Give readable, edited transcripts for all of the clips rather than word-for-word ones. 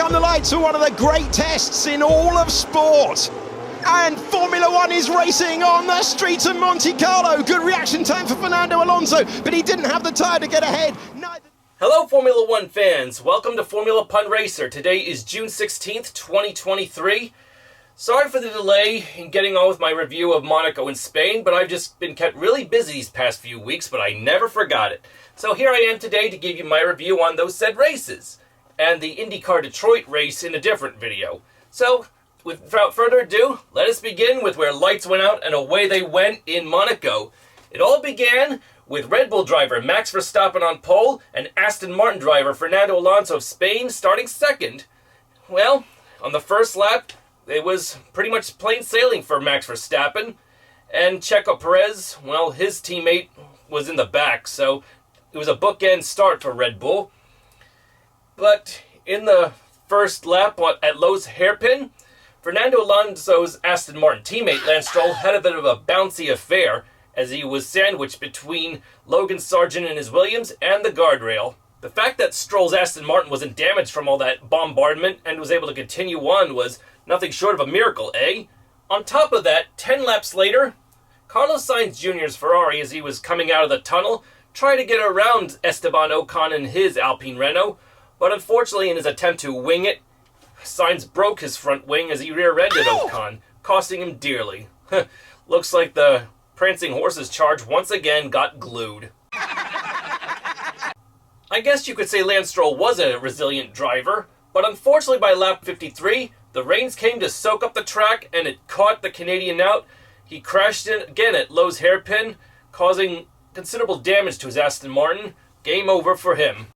down the lights for one of the great tests in all of sport. And Formula One is racing on the streets of Monte Carlo. Good reaction time for Fernando Alonso, but he didn't have the tyre to get ahead. Hello Formula One fans, welcome to Formula Pun Racer. Today is June 16th, 2023. Sorry for the delay in getting on with my review of Monaco and Spain, but I've just been kept really busy these past few weeks, but I never forgot it. So here I am today to give you my review on those said races, and the IndyCar Detroit race in a different video. So, without further ado, let us begin with where lights went out and away they went in Monaco. It all began with Red Bull driver Max Verstappen on pole and Aston Martin driver Fernando Alonso of Spain starting second. Well, on the first lap, it was pretty much plain sailing for Max Verstappen, and Checo Perez, well, his teammate was in the back, so it was a bookend start for Red Bull. But in the first lap at Lowe's hairpin, Fernando Alonso's Aston Martin teammate Lance Stroll had a bit of a bouncy affair as he was sandwiched between Logan Sargent and his Williams and the guardrail. The fact that Stroll's Aston Martin wasn't damaged from all that bombardment and was able to continue on was nothing short of a miracle, eh? On top of that, 10 laps later, Carlos Sainz Jr.'s Ferrari, as he was coming out of the tunnel, tried to get around Esteban Ocon and his Alpine Renault, but unfortunately in his attempt to wing it, Sainz broke his front wing as he rear-ended Ocon, costing him dearly. Looks like the prancing horse's charge once again got glued. I guess you could say Lance Stroll was a resilient driver, but unfortunately by lap 53, the rains came to soak up the track and it caught the Canadian out. He crashed in again at Lowe's hairpin, causing considerable damage to his Aston Martin. Game over for him.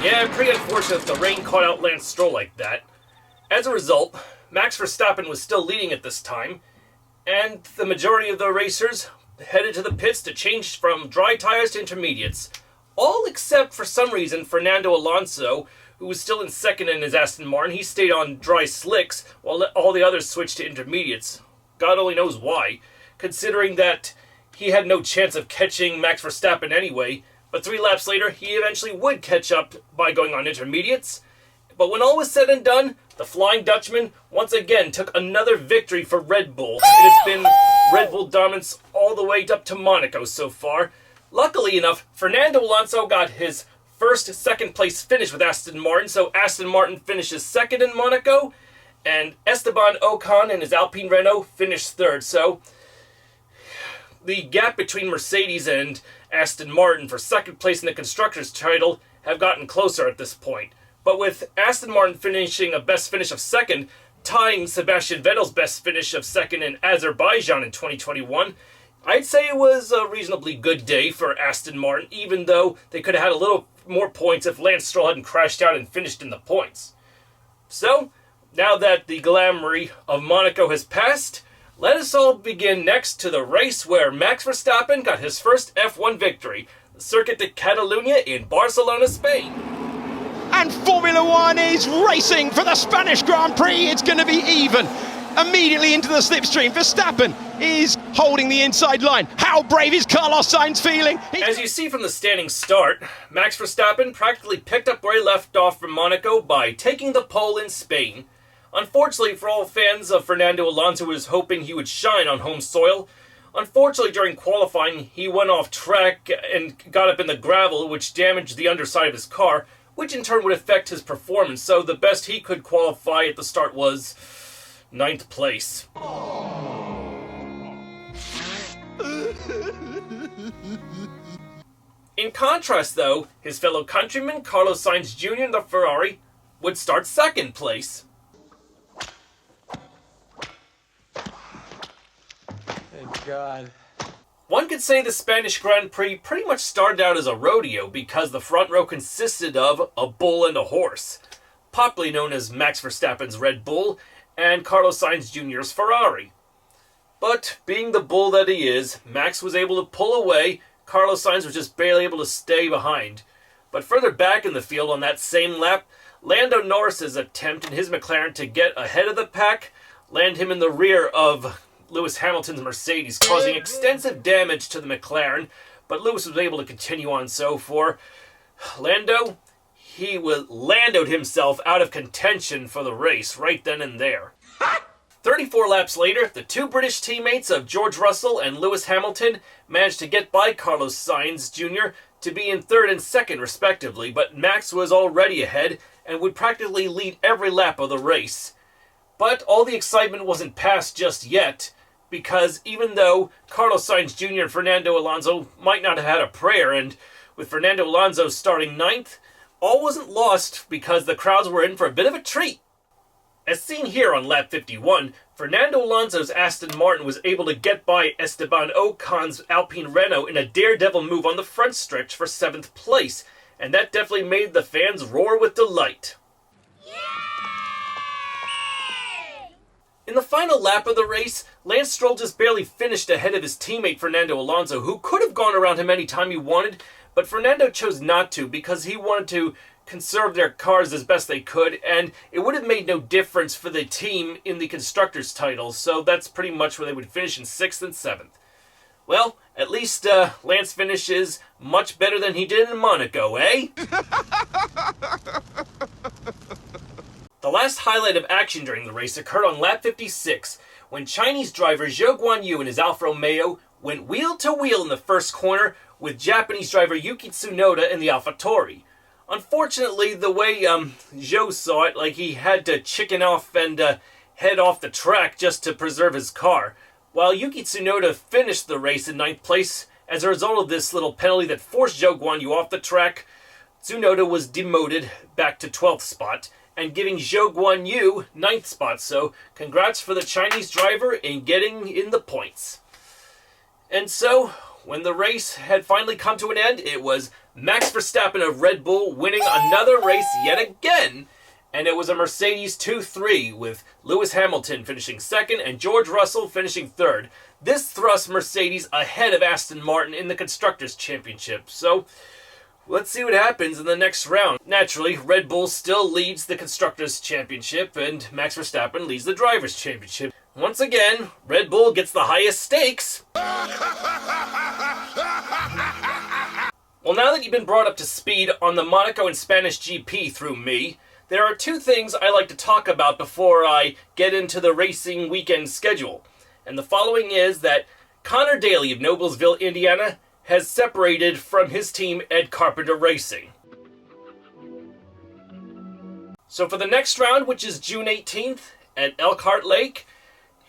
Yeah, pretty unfortunate that the rain caught out Lance Stroll like that. As a result, Max Verstappen was still leading at this time, and the majority of the racers headed to the pits to change from dry tires to intermediates. All except, for some reason, Fernando Alonso, who was still in second in his Aston Martin. He stayed on dry slicks, while all the others switched to intermediates. God only knows why, considering that he had no chance of catching Max Verstappen anyway. But 3 laps later, he eventually would catch up by going on intermediates. But when all was said and done, the Flying Dutchman once again took another victory for Red Bull. It has been Red Bull dominance all the way up to Monaco so far. Luckily enough, Fernando Alonso got his first second place finish with Aston Martin, so Aston Martin finishes second in Monaco, and Esteban Ocon and his Alpine Renault finished third. So the gap between Mercedes and Aston Martin for second place in the Constructors' title have gotten closer at this point. But with Aston Martin finishing a best finish of second, tying Sebastian Vettel's best finish of second in Azerbaijan in 2021, I'd say it was a reasonably good day for Aston Martin, even though they could have had a little more points if Lance Stroll hadn't crashed out and finished in the points. So, now that the glamoury of Monaco has passed, let us all begin next to the race where Max Verstappen got his first F1 victory, the Circuit de Catalunya in Barcelona, Spain. And Formula One is racing for the Spanish Grand Prix. It's going to be even. Immediately into the slipstream. Verstappen is holding the inside line. How brave is Carlos Sainz feeling? As you see from the standing start, Max Verstappen practically picked up where he left off from Monaco by taking the pole in Spain. Unfortunately for all fans of Fernando Alonso who was hoping he would shine on home soil, unfortunately during qualifying he went off track and got up in the gravel, which damaged the underside of his car, which in turn would affect his performance. So the best he could qualify at the start was 9th place. In contrast though, his fellow countryman Carlos Sainz Jr. in the Ferrari would start 2nd place. Thank God. One could say the Spanish Grand Prix pretty much started out as a rodeo because the front row consisted of a bull and a horse, popularly known as Max Verstappen's Red Bull and Carlos Sainz Jr.'s Ferrari. But being the bull that he is, Max was able to pull away. Carlos Sainz was just barely able to stay behind. But further back in the field on that same lap, Lando Norris's attempt in his McLaren to get ahead of the pack landed him in the rear of Lewis Hamilton's Mercedes, causing extensive damage to the McLaren, but Lewis was able to continue on. So for Lando, he Landoed himself out of contention for the race right then and there. 34 laps later, the two British teammates of George Russell and Lewis Hamilton managed to get by Carlos Sainz Jr. to be in third and second respectively, but Max was already ahead and would practically lead every lap of the race. But all the excitement wasn't past just yet, because even though Carlos Sainz Jr. and Fernando Alonso might not have had a prayer, and with Fernando Alonso starting ninth, all wasn't lost because the crowds were in for a bit of a treat. As seen here on lap 51, Fernando Alonso's Aston Martin was able to get by Esteban Ocon's Alpine Renault in a daredevil move on the front stretch for 7th place, and that definitely made the fans roar with delight. In the final lap of the race, Lance Stroll just barely finished ahead of his teammate Fernando Alonso, who could have gone around him any time he wanted, but Fernando chose not to because he wanted to conserve their cars as best they could, and it would have made no difference for the team in the Constructors' title, so that's pretty much where they would finish in 6th and 7th. Well, at least Lance finishes much better than he did in Monaco, eh? The last highlight of action during the race occurred on lap 56, when Chinese driver Zhou Guanyu and his Alfa Romeo went wheel to wheel in the first corner with Japanese driver Yuki Tsunoda in the AlphaTauri. Unfortunately, the way Zhou saw it, like he had to chicken off and head off the track just to preserve his car, while Yuki Tsunoda finished the race in 9th place. As a result of this little penalty that forced Zhou Guanyu off the track, Tsunoda was demoted back to 12th spot, and giving Zhou Guanyu 9th spot, so congrats for the Chinese driver in getting in the points. And so, when the race had finally come to an end, it was Max Verstappen of Red Bull winning another race yet again, and it was a Mercedes 2-3 with Lewis Hamilton finishing second and George Russell finishing third. This thrust Mercedes ahead of Aston Martin in the Constructors' Championship. So, let's see what happens in the next round. Naturally, Red Bull still leads the Constructors' Championship, and Max Verstappen leads the Drivers' Championship. Once again, Red Bull gets the highest stakes. Well, now that you've been brought up to speed on the Monaco and Spanish GP through me, there are two things I like to talk about before I get into the racing weekend schedule. And the following is that Connor Daly of Noblesville, Indiana, has separated from his team Ed Carpenter Racing. So for the next round, which is June 18th at Elkhart Lake,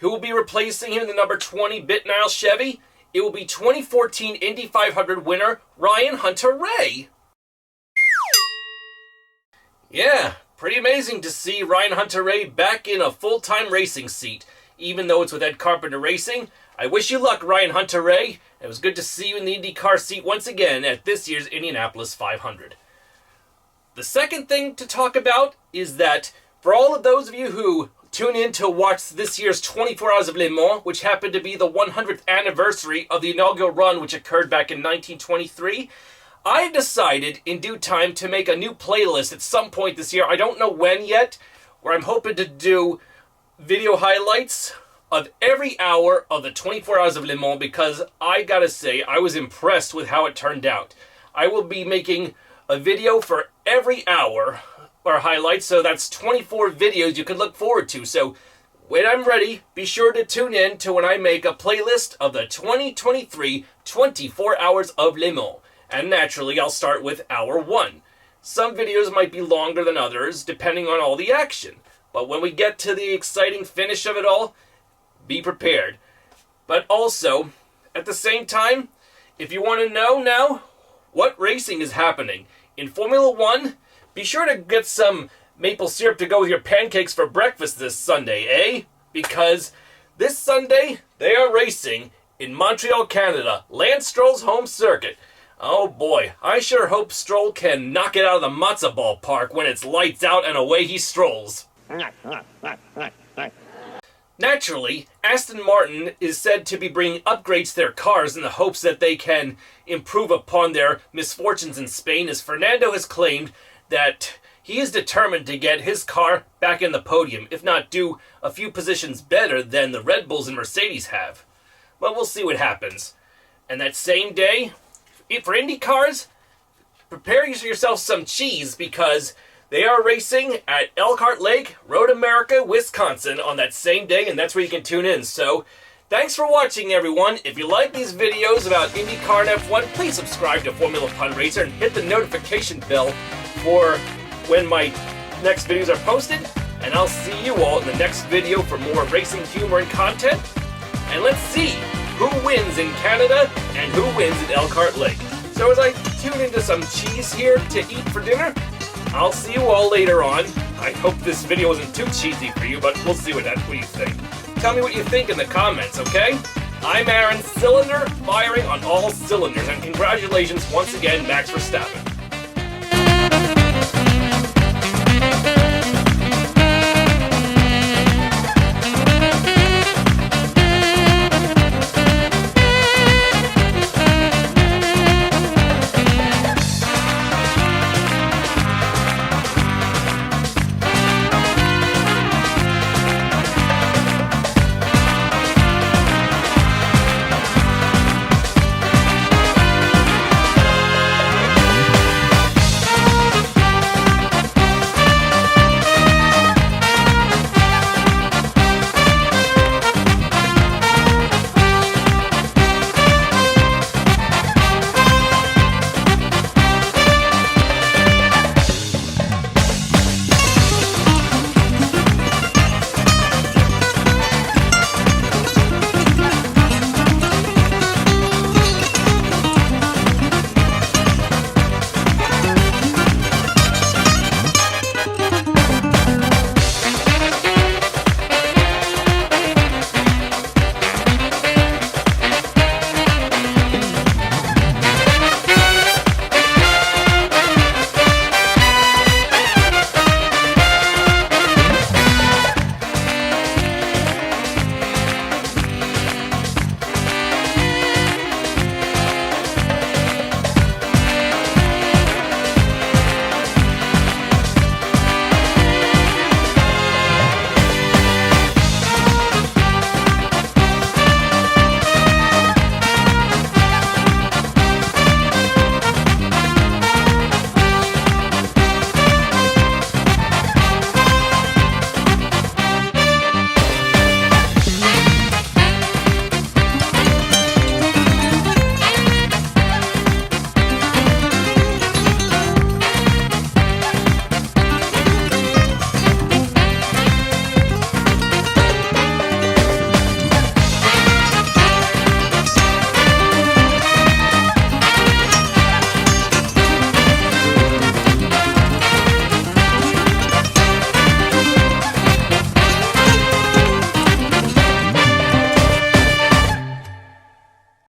who will be replacing him in the number 20 Bitnile Chevy? It will be 2014 Indy 500 winner Ryan Hunter-Reay. Yeah, pretty amazing to see Ryan Hunter-Reay back in a full-time racing seat, even though it's with Ed Carpenter Racing. I wish you luck, Ryan Hunter-Reay. It was good to see you in the IndyCar seat once again at this year's Indianapolis 500. The second thing to talk about is that for all of those of you who tune in to watch this year's 24 Hours of Le Mans, which happened to be the 100th anniversary of the inaugural run which occurred back in 1923, I decided in due time to make a new playlist at some point this year. I don't know when yet, where I'm hoping to do video highlights of every hour of the 24 Hours of Le Mans, because I gotta say, I was impressed with how it turned out. I will be making a video for every hour or highlights, so that's 24 videos you can look forward to. So when I'm ready, be sure to tune in to when I make a playlist of the 2023 24 Hours of Le Mans. And naturally, I'll start with Hour 1. Some videos might be longer than others, depending on all the action. But when we get to the exciting finish of it all, be prepared. But also, at the same time, if you want to know now what racing is happening in Formula 1, be sure to get some maple syrup to go with your pancakes for breakfast this Sunday, eh? Because this Sunday, they are racing in Montreal, Canada, Lance Stroll's home circuit. Oh boy, I sure hope Stroll can knock it out of the matzo ball park when it's lights out and away he strolls. Naturally, Aston Martin is said to be bringing upgrades to their cars in the hopes that they can improve upon their misfortunes in Spain, as Fernando has claimed that he is determined to get his car back in the podium, if not do a few positions better than the Red Bulls and Mercedes have. But we'll see what happens. And that same day, for Indy cars, prepare yourself some cheese because they are racing at Elkhart Lake, Road America, Wisconsin on that same day, and that's where you can tune in. So, thanks for watching, everyone. If you like these videos about IndyCar and F1, please subscribe to Formula Fun Racer and hit the notification bell for when my next videos are posted. And I'll see you all in the next video for more racing humor and content. And let's see who wins in Canada and who wins at Elkhart Lake. So as I tune into some cheese here to eat for dinner, I'll see you all later on. I hope this video wasn't too cheesy for you, but we'll see what you think. Tell me what you think in the comments, okay? I'm Aaron, cylinder firing on all cylinders, and congratulations once again, Max Verstappen.